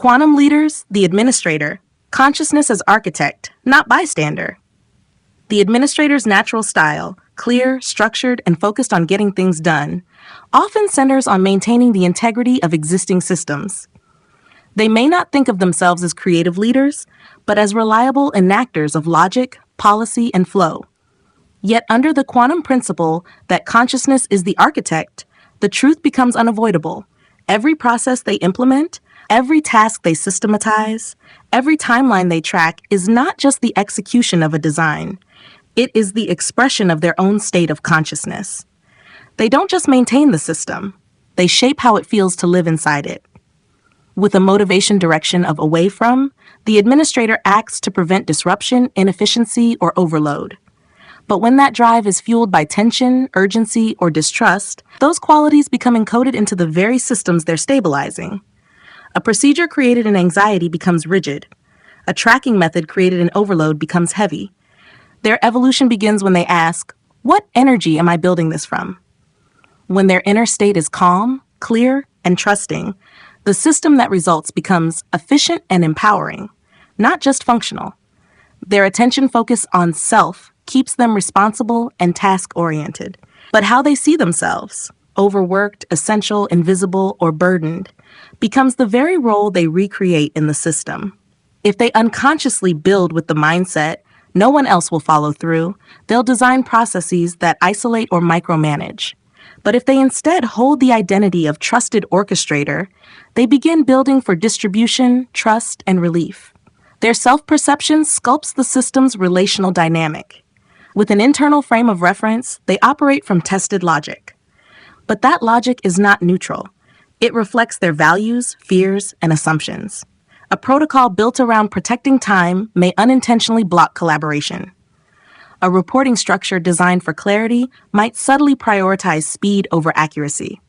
Quantum leaders, the administrator. Consciousness as architect, not bystander. The administrator's natural style, clear, structured, and focused on getting things done, often centers on maintaining the integrity of existing systems. They may not think of themselves as creative leaders, but as reliable enactors of logic, policy, and flow. Yet under the quantum principle that consciousness is the architect, the truth becomes unavoidable. Every process they implement, every task they systematize, every timeline they track is not just the execution of a design. It is the expression of their own state of consciousness. They don't just maintain the system, they shape how it feels to live inside it. With a motivation direction of away from, the administrator acts to prevent disruption, inefficiency, or overload. But when that drive is fueled by tension, urgency, or distrust, those qualities become encoded into the very systems they're stabilizing. A procedure created in anxiety becomes rigid. A tracking method created in overload becomes heavy. Their evolution begins when they ask, what energy am I building this from? When their inner state is calm, clear, and trusting, the system that results becomes efficient and empowering, not just functional. Their attention focus on self keeps them responsible and task-oriented. But how they see themselves, overworked, essential, invisible, or burdened, becomes the very role they recreate in the system. If they unconsciously build with the mindset, no one else will follow through, they'll design processes that isolate or micromanage. But if they instead hold the identity of trusted orchestrator, they begin building for distribution, trust, and relief. Their self-perception sculpts the system's relational dynamic. With an internal frame of reference, they operate from tested logic. But that logic is not neutral. It reflects their values, fears, and assumptions. A protocol built around protecting time may unintentionally block collaboration. A reporting structure designed for clarity might subtly prioritize speed over accuracy.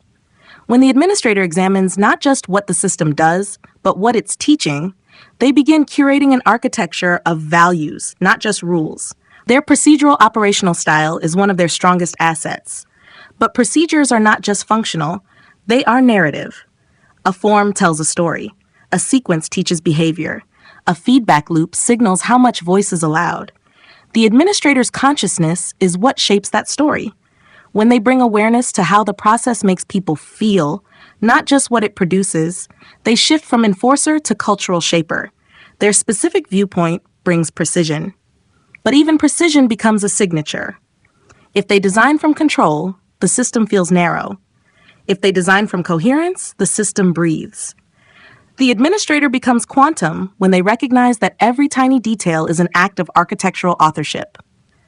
When the administrator examines not just what the system does, but what it's teaching, they begin curating an architecture of values, not just rules. Their procedural operational style is one of their strongest assets. But procedures are not just functional, they are narrative. A form tells a story. A sequence teaches behavior. A feedback loop signals how much voice is allowed. The administrator's consciousness is what shapes that story. When they bring awareness to how the process makes people feel, not just what it produces, they shift from enforcer to cultural shaper. Their specific viewpoint brings precision. But even precision becomes a signature. If they design from control, the system feels narrow. If they design from coherence, the system breathes. The administrator becomes quantum when they recognize that every tiny detail is an act of architectural authorship.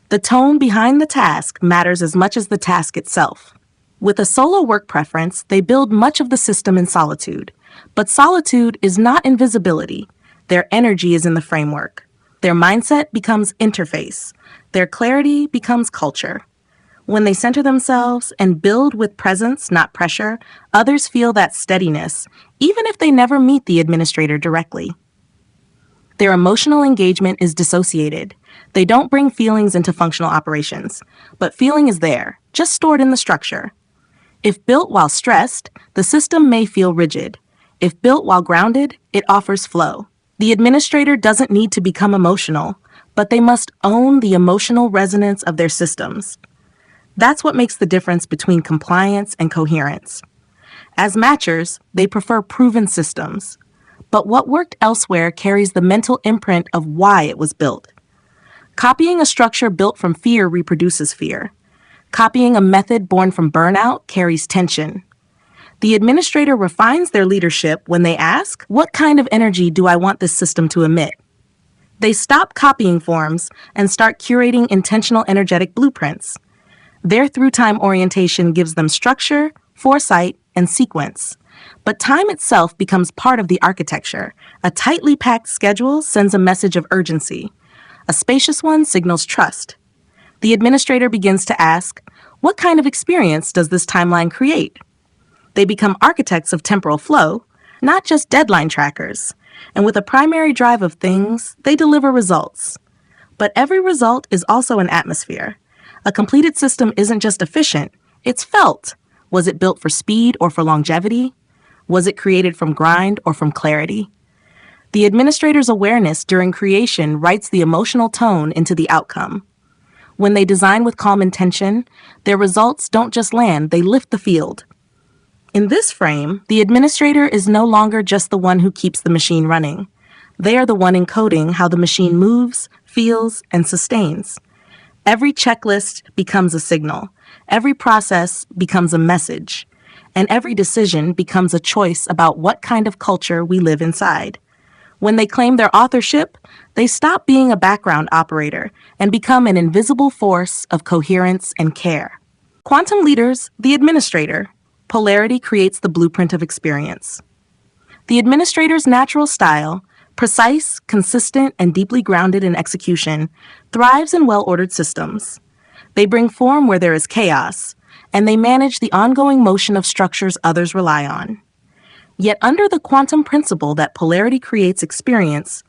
The tone behind the task matters as much as the task itself. With a solo work preference, they build much of the system in solitude. But solitude is not invisibility. Their energy is in the framework. Their mindset becomes interface. Their clarity becomes culture. When they center themselves and build with presence, not pressure, others feel that steadiness, even if they never meet the administrator directly. Their emotional engagement is dissociated. They don't bring feelings into functional operations, but feeling is there, just stored in the structure. If built while stressed, the system may feel rigid. If built while grounded, it offers flow. The administrator doesn't need to become emotional, but they must own the emotional resonance of their systems. That's what makes the difference between compliance and coherence. As matchers, they prefer proven systems. But what worked elsewhere carries the mental imprint of why it was built. Copying a structure built from fear reproduces fear. Copying a method born from burnout carries tension. The administrator refines their leadership when they ask, what kind of energy do I want this system to emit? They stop copying forms and start curating intentional energetic blueprints. Their through-time orientation gives them structure, foresight, and sequence. But time itself becomes part of the architecture. A tightly packed schedule sends a message of urgency. A spacious one signals trust. The administrator begins to ask, what kind of experience does this timeline create? They become architects of temporal flow, not just deadline trackers. And with a primary drive of things, they deliver results. But every result is also an atmosphere. A completed system isn't just efficient, it's felt. Was it built for speed or for longevity? Was it created from grind or from clarity? The administrator's awareness during creation writes the emotional tone into the outcome. When they design with calm intention, their results don't just land, they lift the field. In this frame, the administrator is no longer just the one who keeps the machine running. They are the one encoding how the machine moves, feels, and sustains. Every checklist becomes a signal, every process becomes a message, and every decision becomes a choice about what kind of culture we live inside. When they claim their authorship, they stop being a background operator and become an invisible force of coherence and care. Quantum leaders, the administrator. Polarity creates the blueprint of experience. The administrator's natural style, precise, consistent, and deeply grounded in execution, thrives in well-ordered systems. They bring form where there is chaos, and they manage the ongoing motion of structures others rely on. Yet under the quantum principle that polarity creates experience,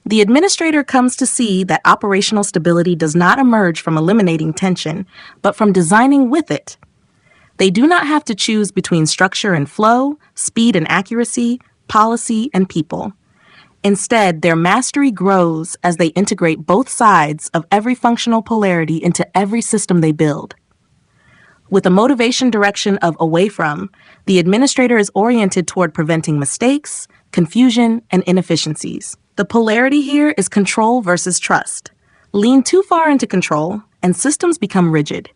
the administrator comes to see that operational stability does not emerge from eliminating tension, but from designing with it. They do not have to choose between structure and flow, speed and accuracy, policy and people. Instead, their mastery grows as they integrate both sides of every functional polarity into every system they build. With a motivation direction of away from, the administrator is oriented toward preventing mistakes, confusion, and inefficiencies. The polarity here is control versus trust. Lean too far into control, and systems become rigid.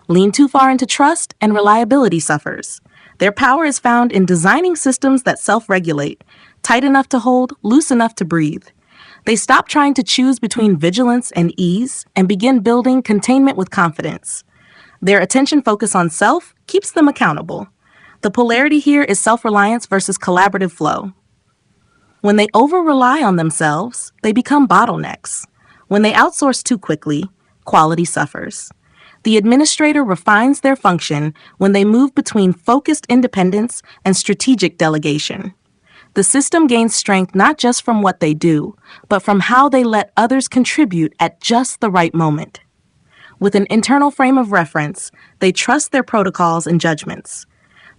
Lean too far into trust, and reliability suffers. Their power is found in designing systems that self-regulate, tight enough to hold, loose enough to breathe. They stop trying to choose between vigilance and ease, and begin building containment with confidence. Their attention focus on self keeps them accountable. The polarity here is self-reliance versus collaborative flow. When they over-rely on themselves, they become bottlenecks. When they outsource too quickly, quality suffers. The administrator refines their function when they move between focused independence and strategic delegation. The system gains strength not just from what they do, but from how they let others contribute at just the right moment. With an internal frame of reference, they trust their protocols and judgments.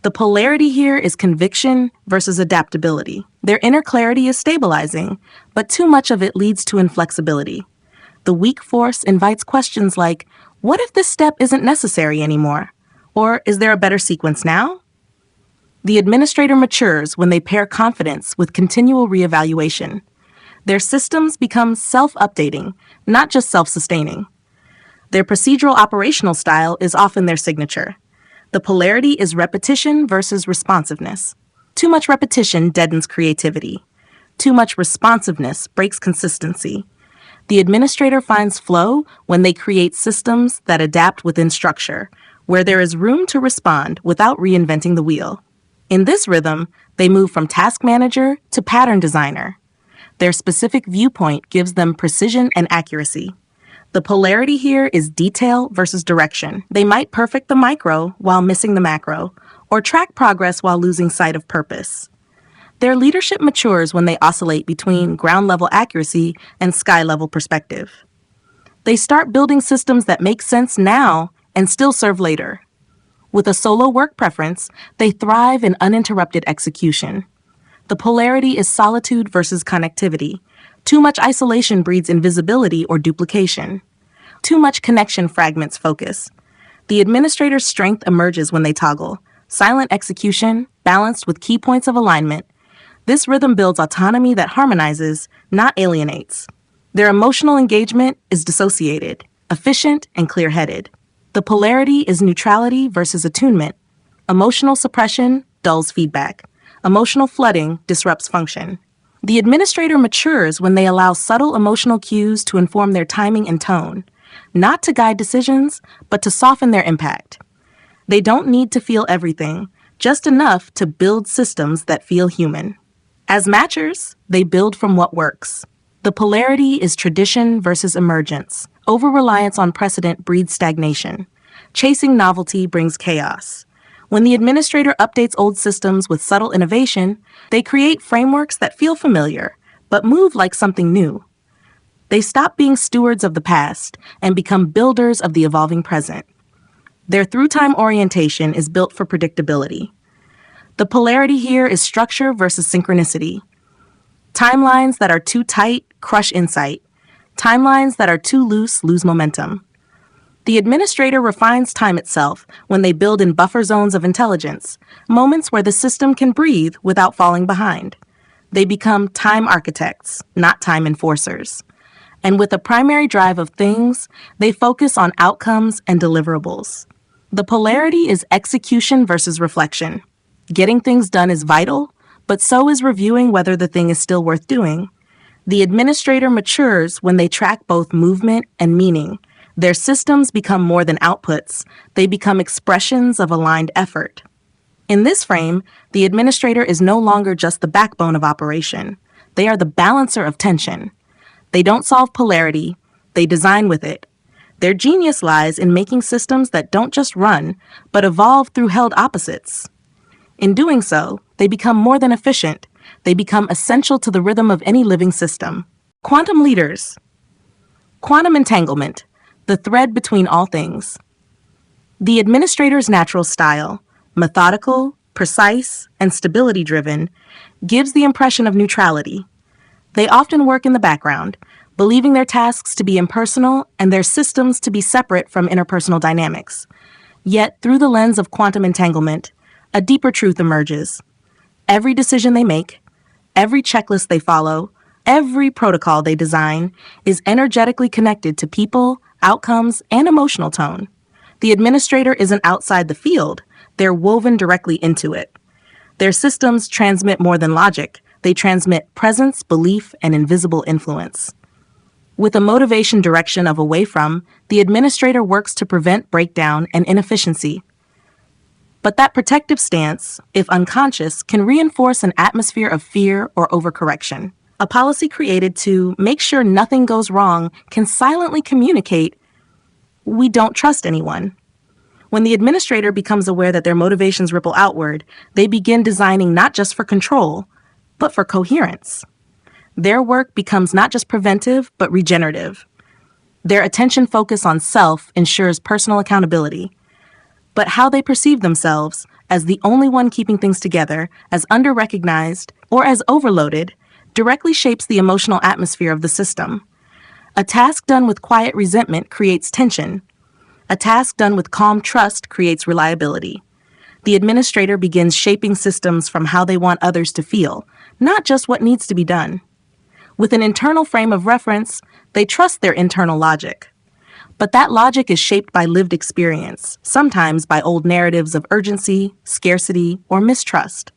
The polarity here is conviction versus adaptability. Their inner clarity is stabilizing, but too much of it leads to inflexibility. The weak force invites questions like, what if this step isn't necessary anymore? Or is there a better sequence now? The administrator matures when they pair confidence with continual reevaluation. Their systems become self-updating, not just self-sustaining. Their procedural operational style is often their signature. The polarity is repetition versus responsiveness. Too much repetition deadens creativity. Too much responsiveness breaks consistency. The administrator finds flow when they create systems that adapt within structure, where there is room to respond without reinventing the wheel. In this rhythm, they move from task manager to pattern designer. Their specific viewpoint gives them precision and accuracy. The polarity here is detail versus direction. They might perfect the micro while missing the macro, or track progress while losing sight of purpose. Their leadership matures when they oscillate between ground-level accuracy and sky-level perspective. They start building systems that make sense now and still serve later. With a solo work preference, they thrive in uninterrupted execution. The polarity is solitude versus connectivity. Too much isolation breeds invisibility or duplication. Too much connection fragments focus. The administrator's strength emerges when they toggle. Silent execution, balanced with key points of alignment. This rhythm builds autonomy that harmonizes, not alienates. Their emotional engagement is dissociated, efficient, and clear-headed. The polarity is neutrality versus attunement. Emotional suppression dulls feedback. Emotional flooding disrupts function. The administrator matures when they allow subtle emotional cues to inform their timing and tone, not to guide decisions, but to soften their impact. They don't need to feel everything, just enough to build systems that feel human. As matchers, they build from what works. The polarity is tradition versus emergence. Over-reliance on precedent breeds stagnation. Chasing novelty brings chaos. When the administrator updates old systems with subtle innovation, they create frameworks that feel familiar, but move like something new. They stop being stewards of the past and become builders of the evolving present. Their through-time orientation is built for predictability. The polarity here is structure versus synchronicity. Timelines that are too tight crush insight. Timelines that are too loose lose momentum. The administrator refines time itself when they build in buffer zones of intelligence, moments where the system can breathe without falling behind. They become time architects, not time enforcers. And with a primary drive of things, they focus on outcomes and deliverables. The polarity is execution versus reflection. Getting things done is vital, but so is reviewing whether the thing is still worth doing. The administrator matures when they track both movement and meaning. Their systems become more than outputs, they become expressions of aligned effort. In this frame, the administrator is no longer just the backbone of operation. They are the balancer of tension. They don't solve polarity, they design with it. Their genius lies in making systems that don't just run, but evolve through held opposites. In doing so, they become more than efficient. They become essential to the rhythm of any living system. Quantum leaders. Quantum entanglement, the thread between all things. The administrator's natural style, methodical, precise, and stability-driven, gives the impression of neutrality. They often work in the background, believing their tasks to be impersonal and their systems to be separate from interpersonal dynamics. Yet, through the lens of quantum entanglement, a deeper truth emerges. Every decision they make, every checklist they follow, every protocol they design is energetically connected to people, outcomes, and emotional tone. The administrator isn't outside the field, they're woven directly into it. Their systems transmit more than logic, they transmit presence, belief, and invisible influence. With a motivation direction of away from, the administrator works to prevent breakdown and inefficiency. But that protective stance, if unconscious, can reinforce an atmosphere of fear or overcorrection. A policy created to make sure nothing goes wrong can silently communicate, "We don't trust anyone." When the administrator becomes aware that their motivations ripple outward, they begin designing not just for control, but for coherence. Their work becomes not just preventive, but regenerative. Their attention focus on self ensures personal accountability. But how they perceive themselves, as the only one keeping things together, as under-recognized, or as overloaded, directly shapes the emotional atmosphere of the system. A task done with quiet resentment creates tension. A task done with calm trust creates reliability. The administrator begins shaping systems from how they want others to feel, not just what needs to be done. With an internal frame of reference, they trust their internal logic. But that logic is shaped by lived experience, sometimes by old narratives of urgency, scarcity, or mistrust.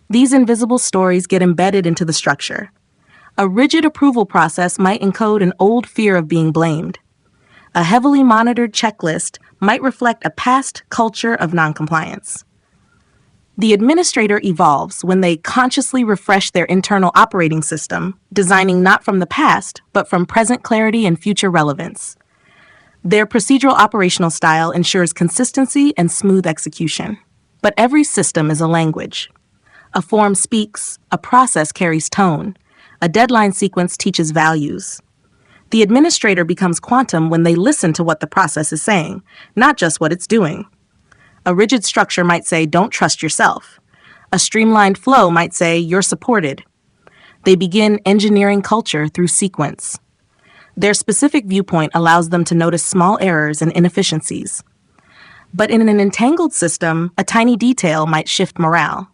These invisible stories get embedded into the structure. A rigid approval process might encode an old fear of being blamed. A heavily monitored checklist might reflect a past culture of noncompliance. The administrator evolves when they consciously refresh their internal operating system, designing not from the past, but from present clarity and future relevance. Their procedural operational style ensures consistency and smooth execution. But every system is a language. A form speaks, a process carries tone, a deadline sequence teaches values. The administrator becomes quantum when they listen to what the process is saying, not just what it's doing. A rigid structure might say, "Don't trust yourself." A streamlined flow might say, "You're supported." They begin engineering culture through sequence. Their specific viewpoint allows them to notice small errors and inefficiencies. But in an entangled system, a tiny detail might shift morale.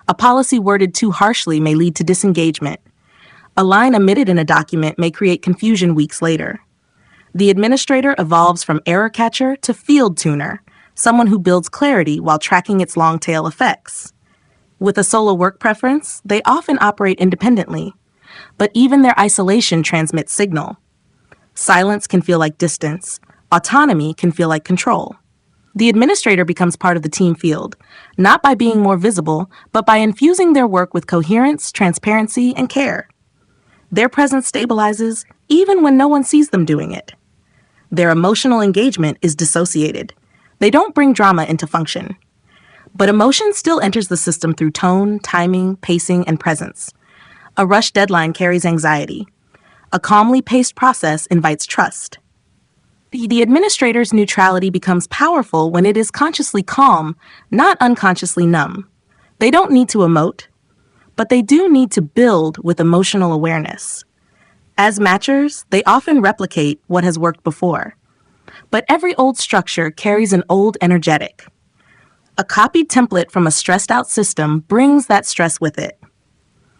A policy worded too harshly may lead to disengagement. A line omitted in a document may create confusion weeks later. The administrator evolves from error catcher to field tuner, someone who builds clarity while tracking its long tail effects. With a solo work preference, they often operate independently, but even their isolation transmits signal. Silence can feel like distance. Autonomy can feel like control. The administrator becomes part of the team field, not by being more visible, but by infusing their work with coherence, transparency, and care. Their presence stabilizes even when no one sees them doing it. Their emotional engagement is dissociated. They don't bring drama into function. But emotion still enters the system through tone, timing, pacing, and presence. A rushed deadline carries anxiety. A calmly paced process invites trust. The administrator's neutrality becomes powerful when it is consciously calm, not unconsciously numb. They don't need to emote, but they do need to build with emotional awareness. As matchers, they often replicate what has worked before. But every old structure carries an old energetic. A copied template from a stressed-out system brings that stress with it.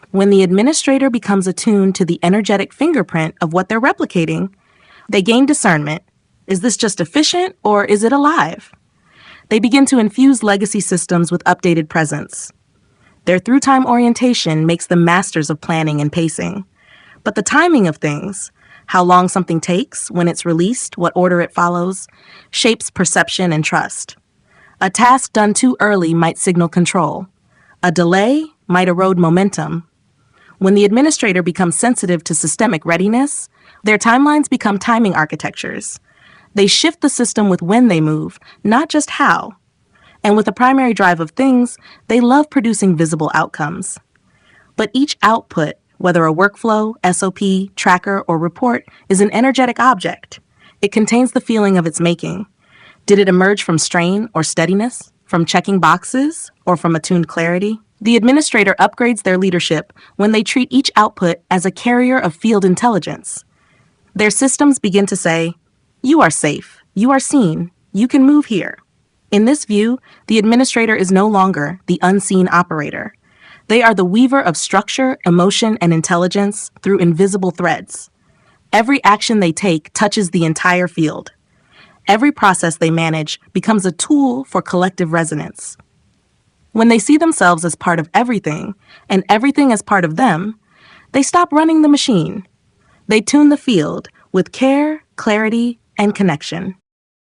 When the administrator becomes attuned to the energetic fingerprint of what they're replicating, they gain discernment. Is this just efficient or is it alive? They begin to infuse legacy systems with updated presence. Their through-time orientation makes them masters of planning and pacing. But the timing of things, how long something takes, when it's released, what order it follows, shapes perception and trust. A task done too early might signal control. A delay might erode momentum. When the administrator becomes sensitive to systemic readiness, their timelines become timing architectures. They shift the system with when they move, not just how. And with the primary drive of things, they love producing visible outcomes. But each output, whether a workflow, SOP, tracker, or report, is an energetic object. It contains the feeling of its making. Did it emerge from strain or steadiness, from checking boxes, or from attuned clarity? The administrator upgrades their leadership when they treat each output as a carrier of field intelligence. Their systems begin to say, "You are safe, you are seen, you can move here." In this view, the administrator is no longer the unseen operator. They are the weaver of structure, emotion, and intelligence through invisible threads. Every action they take touches the entire field. Every process they manage becomes a tool for collective resonance. When they see themselves as part of everything, and everything as part of them, they stop running the machine. They tune the field with care, clarity, and connection.